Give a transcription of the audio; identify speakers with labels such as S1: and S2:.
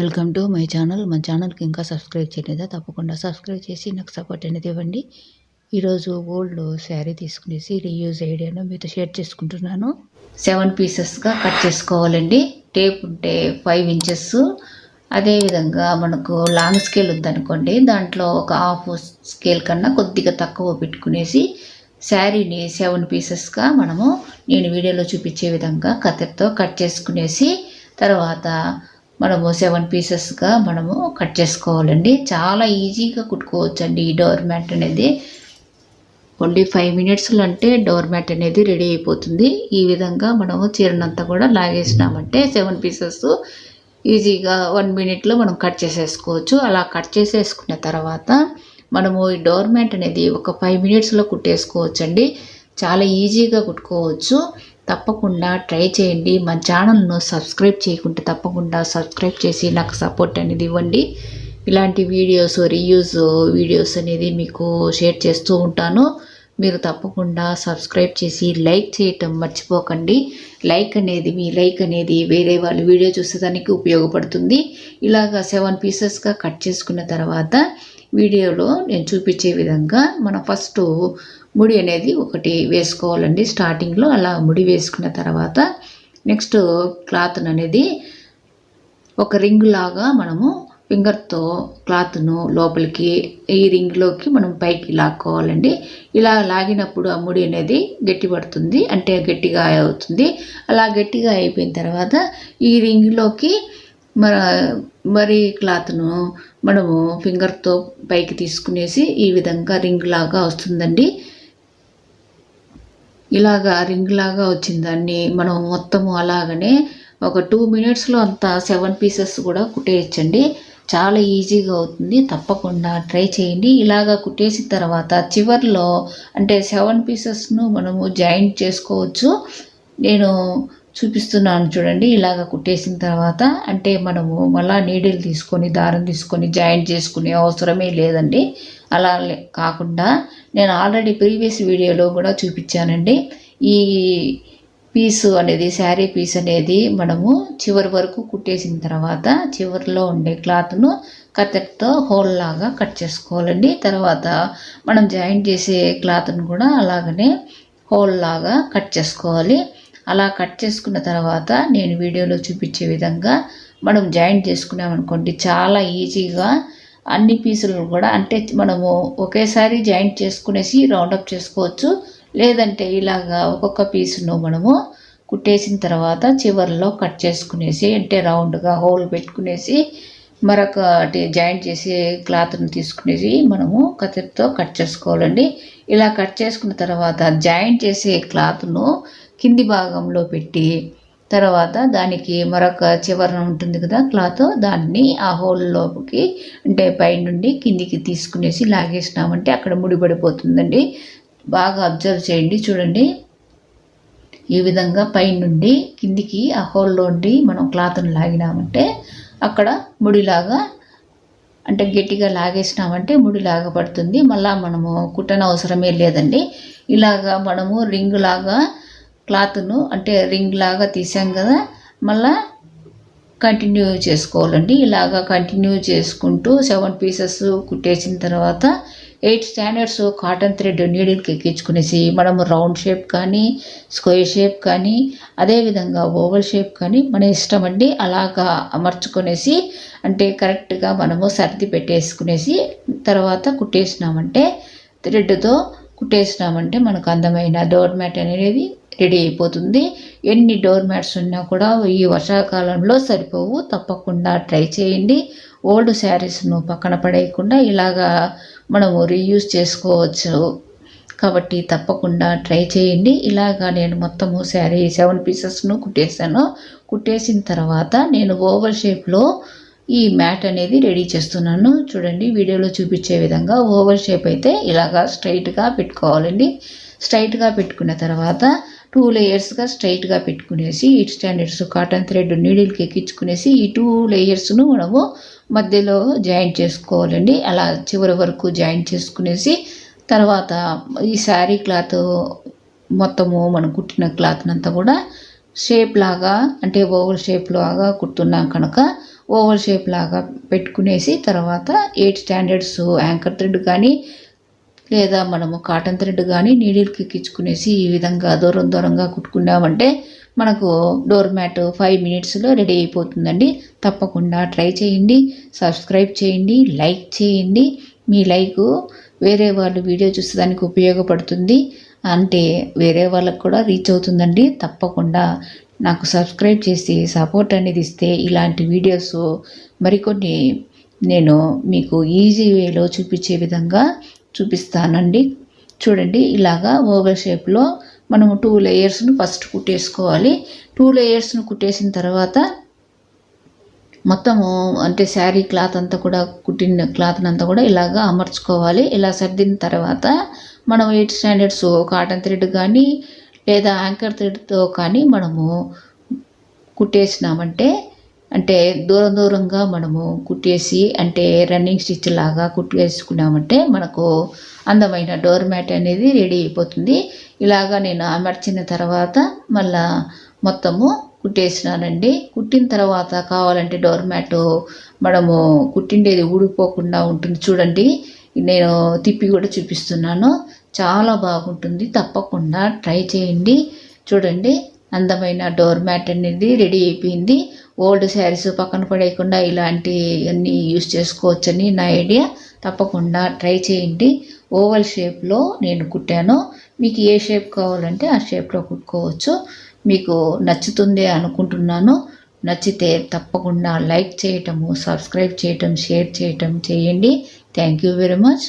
S1: Welcome to my channel. మన ఛానల్కి ఇంకా సబ్స్క్రైబ్ చేయలేదా? తప్పకుండా సబ్స్క్రైబ్ చేసి నాకు సపోర్ట్ అనేది ఇవ్వండి. ఈరోజు ఓల్డ్ శారీ తీసుకునేసి రీయూజ్ ఐడియాను మీతో షేర్ చేసుకుంటున్నాను. 7 పీసెస్గా కట్ చేసుకోవాలండి. టేప్ ఉంటే 5 ఇంచెస్, అదేవిధంగా మనకు లాంగ్ స్కేల్ ఉందనుకోండి, దాంట్లో ఒక హాఫ్ స్కేల్ కన్నా కొద్దిగా తక్కువ పెట్టుకునేసి శారీని 7 పీసెస్గా నేను వీడియోలో చూపించే విధంగా కత్తెరతో కట్ చేసుకునేసి తర్వాత మనము 7 పీసెస్గా కట్ చేసుకోవాలండి. చాలా ఈజీగా కుట్టుకోవచ్చండి ఈ డోర్ మ్యాట్ అనేది. ఓన్లీ 5 మినిట్స్లో అంటే డోర్ మ్యాట్ అనేది రెడీ అయిపోతుంది. ఈ విధంగా చీరనంతా కూడా లాగేసినామంటే 7 పీసెస్ ఈజీగా 1 మినిట్లో కట్ చేసేసుకోవచ్చు. అలా కట్ చేసేసుకున్న తర్వాత ఈ డోర్ మ్యాట్ అనేది ఒక 5 మినిట్స్లో కుట్టేసుకోవచ్చండి. చాలా ఈజీగా కుట్టుకోవచ్చు. తప్పకుండా ట్రై చేయండి. మన ఛానల్ను సబ్స్క్రైబ్ చేయకుంటే తప్పకుండా సబ్స్క్రైబ్ చేసి నాకు సపోర్ట్ అనేది ఇవ్వండి. ఇలాంటి వీడియోస్, రీయూజ్ వీడియోస్ అనేది మీకు షేర్ చేస్తూ ఉంటాను. మీరు తప్పకుండా సబ్స్క్రైబ్ చేసి లైక్ చేయటం మర్చిపోకండి. మీ లైక్ అనేది వేరే వాళ్ళు వీడియో చూసేదానికి ఉపయోగపడుతుంది. ఇలాగా 7 పీసెస్గా కట్ చేసుకున్న తర్వాత వీడియోలో నేను చూపించే విధంగా ఫస్ట్ ముడి అనేది ఒకటి వేసుకోవాలండి. స్టార్టింగ్లో అలా ముడి వేసుకున్న తర్వాత నెక్స్ట్ క్లాత్ అనేది ఒక రింగ్ లాగా ఫింగర్తో క్లాత్ను లోపలికి ఈ రింగ్లోకి పైకి లాక్కోవాలండి. ఇలా లాగినప్పుడు ఆ ముడి అనేది గట్టి పడుతుంది, అంటే గట్టిగా అవుతుంది. అలా గట్టిగా అయిపోయిన తర్వాత ఈ రింగ్లోకి మరి క్లాత్ను ఫింగర్తో పైకి తీసుకునేసి ఈ విధంగా రింగ్ లాగా వస్తుందండి. ఇలాగా రింగ్ లాగా వచ్చిందాన్ని మొత్తము అలాగనే ఒక 2 మినిట్స్లో అంతా 7 పీసెస్ కూడా కుట్టేయచ్చండి. చాలా ఈజీగా అవుతుంది. తప్పకుండా ట్రై చేయండి. ఇలాగా కుట్టేసిన తర్వాత చివర్లో అంటే 7 పీసెస్ను జాయింట్ చేసుకోవచ్చు. నేను చూపిస్తున్నాను చూడండి. ఇలాగ కుట్టేసిన తర్వాత అంటే మళ్ళీ నీడిల్ తీసుకొని దారం తీసుకొని జాయింట్ చేసుకునే అవసరమే లేదండి. అలా కాకుండా నేను ఆల్రెడీ ప్రీవియస్ వీడియోలో కూడా చూపించానండి. ఈ పీసు అనేది, శారీ పీస్ అనేది చివరి వరకు కుట్టేసిన తర్వాత చివరిలో ఉండే క్లాత్ను కత్తెరతో హోల్ లాగా కట్ చేసుకోవాలండి. తర్వాత జాయింట్ చేసే క్లాత్ను కూడా అలాగనే హోల్ లాగా కట్ చేసుకోవాలి. అలా కట్ చేసుకున్న తర్వాత నేను వీడియోలో చూపించే విధంగా జాయింట్ చేసుకున్నామనుకోండి, చాలా ఈజీగా అన్ని పీసులను కూడా అంటే ఒకేసారి జాయింట్ చేసుకునేసి రౌండప్ చేసుకోవచ్చు. లేదంటే ఇలాగా ఒక్కొక్క పీసును కుట్టేసిన తర్వాత చివరిలో కట్ చేసుకునేసి అంటే రౌండ్గా హోల్ పెట్టుకునేసి మరొకటి జాయింట్ చేసే క్లాత్ను తీసుకునేసి కత్తెరతో కట్ చేసుకోవాలండి. ఇలా కట్ చేసుకున్న తర్వాత జాయింట్ చేసే క్లాత్ను కింది భాగంలో పెట్టి తర్వాత దానికి మరొక చివరన ఉంటుంది కదా క్లాత్, దాన్ని ఆ హోల్లోకి అంటే పైనుండి కిందికి తీసుకునేసి లాగేసినామంటే అక్కడ ముడిపడిపోతుందండి. బాగా అబ్జర్వ్ చేయండి. చూడండి, ఈ విధంగా పైనుండి కిందికి ఆ హోల్లో ఉండి క్లాత్ను లాగినామంటే అక్కడ ముడిలాగా అంటే గట్టిగా లాగేసినామంటే ముడిలాగా పడుతుంది. మళ్ళీ కుట్టన అవసరమే లేదండి. ఇలాగా రింగ్ లాగా క్లాత్ను అంటే రింగ్ లాగా తీసాం కదా, మళ్ళా కంటిన్యూ చేసుకోవాలండి. ఇలాగా కంటిన్యూ చేసుకుంటూ 7 పీసెస్ కుట్టేసిన తర్వాత 8 స్టాండర్డ్స్ కాటన్ థ్రెడ్ నీడిల్కి ఎక్కించుకునేసి రౌండ్ షేప్ కానీ, స్క్వేర్ షేప్ కానీ, అదేవిధంగా ఓవల్ షేప్ కానీ మన ఇష్టం అండి. అలాగా అమర్చుకునేసి అంటే కరెక్ట్గా సర్ది పెట్టేసుకునేసి తర్వాత కుట్టేసినామంటే థ్రెడ్తో కుట్టేసినామంటే మనకు అందమైన డోర్ మ్యాట్ అనేది రెడీ అయిపోతుంది. ఎన్ని డోర్ మ్యాట్స్ ఉన్నా కూడా ఈ వర్షాకాలంలో సరిపోవు. తప్పకుండా ట్రై చేయండి. ఓల్డ్ శారీస్ను పక్కన పడేయకుండా ఇలాగా రీయూజ్ చేసుకోవచ్చు. కాబట్టి తప్పకుండా ట్రై చేయండి. ఇలాగా నేను మొత్తము శారీ 7 పీసెస్ను కుట్టేశాను. కుట్టేసిన తర్వాత నేను ఓవల్ షేప్లో ఈ మ్యాట్ అనేది రెడీ చేస్తున్నాను. చూడండి, వీడియోలో చూపించే విధంగా ఓవల్ షేప్ అయితే ఇలాగా స్ట్రైట్గా పెట్టుకోవాలండి. స్ట్రైట్గా పెట్టుకున్న తర్వాత 2 లేయర్స్గా స్ట్రైట్గా పెట్టుకునేసి 8 స్టాండర్డ్స్ కాటన్ థ్రెడ్ నీడిల్కి ఎక్కించుకునేసి ఈ 2 లేయర్స్ను మధ్యలో జాయింట్ చేసుకోవాలండి. అలా చివరి వరకు జాయింట్ చేసుకునేసి తర్వాత ఈ శారీ క్లాత్ మొత్తము కుట్టిన క్లాత్నంతా కూడా షేప్ లాగా అంటే ఓవల్ షేప్ లాగా కుడుతున్నాం కనుక ఓవల్ షేప్ లాగా పెట్టుకునేసి తర్వాత 8 స్టాండర్డ్స్ యాంకర్ థ్రెడ్ కానీ లేదా మనము కాటన్ థ్రెడ్ కానీ నీడిల్కి ఎక్కించుకునేసి ఈ విధంగా దూరంగా కుట్టుకున్నామంటే మనకు డోర్ మ్యాట్ 5 మినిట్స్లో రెడీ అయిపోతుందండి. తప్పకుండా ట్రై చేయండి, సబ్స్క్రైబ్ చేయండి, లైక్ చేయండి. మీ లైక్ వేరే వాళ్ళు వీడియో చూసేదానికి ఉపయోగపడుతుంది, అంటే వేరే వాళ్ళకు కూడా రీచ్ అవుతుందండి. తప్పకుండా నాకు సబ్స్క్రైబ్ చేసి సపోర్ట్ అనేది ఇస్తే ఇలాంటి వీడియోస్ మరికొన్ని నేను మీకు ఈజీ వేలో చూపించే విధంగా చూపిస్తానండి. చూడండి, ఇలాగా ఓవల్ షేప్లో మనము 2 లేయర్స్ను ఫస్ట్ కుట్టేసుకోవాలి. 2 లేయర్స్ను కుట్టేసిన తర్వాత మొత్తము అంటే శారీ క్లాత్ అంతా కూడా కుట్టిన క్లాత్ అంతా కూడా ఇలాగా అమర్చుకోవాలి. ఇలా సర్దిన తర్వాత మనం 8 స్టాండర్డ్స్ కాటన్ థ్రెడ్ కానీ లేదా యాంకర్ థ్రెడ్తో కానీ మనము కుట్టేసినామంటే అంటే దూరంగా మనము కుట్టేసి అంటే రన్నింగ్ స్టిచ్ లాగా కుట్టేసుకున్నామంటే మనకు అందమైన డోర్ మ్యాట్ అనేది రెడీ అయిపోతుంది. ఇలాగా నేను అమర్చిన తర్వాత మళ్ళా మొత్తము కుట్టేసినానండి. కుట్టిన తర్వాత కావాలంటే డోర్ మ్యాట్ మనము కుట్టిండేది ఊడిపోకుండా ఉంటుంది. చూడండి, నేను తిప్పి కూడా చూపిస్తున్నాను, చాలా బాగుంటుంది. తప్పకుండా ట్రై చేయండి. చూడండి, అందమైన డోర్ మ్యాట్ అనేది రెడీ అయిపోయింది. ఓల్డ్ శారీస్ పక్కన పడేయకుండా ఇలాంటివన్నీ యూస్ చేసుకోవచ్చని నా ఐడియా. తప్పకుండా ట్రై చేయండి. ఓవల్ షేప్లో నేను కుట్టాను. మీకు ఏ షేప్ కావాలంటే ఆ షేప్లో కుట్టుకోవచ్చు. మీకు నచ్చుతుంది అనుకుంటున్నాను. నచ్చితే తప్పకుండా లైక్ చేయటము, సబ్స్క్రైబ్ చేయటం, షేర్ చేయటం చేయండి. Thank you very much.